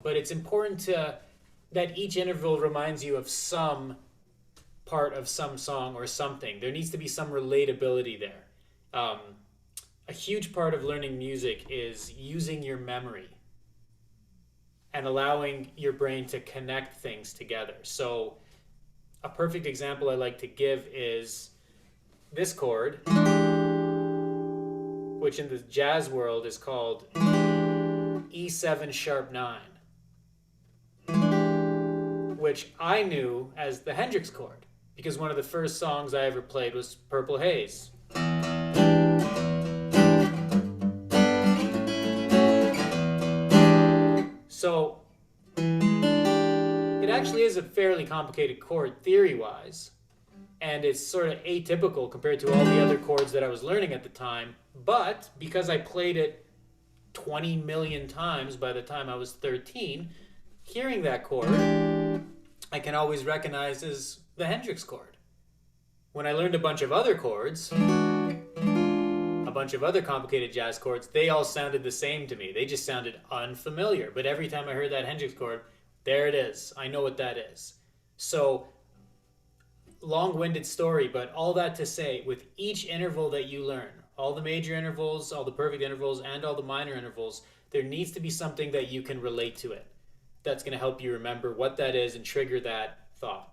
but it's important that each interval reminds you of some part of some song or something. There needs to be some relatability there. A huge part of learning music is using your memory and allowing your brain to connect things together. So a perfect example I like to give is this chord, which in the jazz world is called E7 sharp 9, which I knew as the Hendrix chord because one of the first songs I ever played was Purple Haze. So it actually is a fairly complicated chord theory-wise, and it's sort of atypical compared to all the other chords that I was learning at the time, but because I played it 20 million times by the time I was 13, hearing that chord, I can always recognize as the Hendrix chord. When I learned a bunch of other chords, a bunch of other complicated jazz chords, they all sounded the same to me. They just sounded unfamiliar. But every time I heard that Hendrix chord, there it is. I know what that is. So, long-winded story, but all that to say, with each interval that you learn, all the major intervals, all the perfect intervals, and all the minor intervals, there needs to be something that you can relate to it. That's going to help you remember what that is and trigger that thought.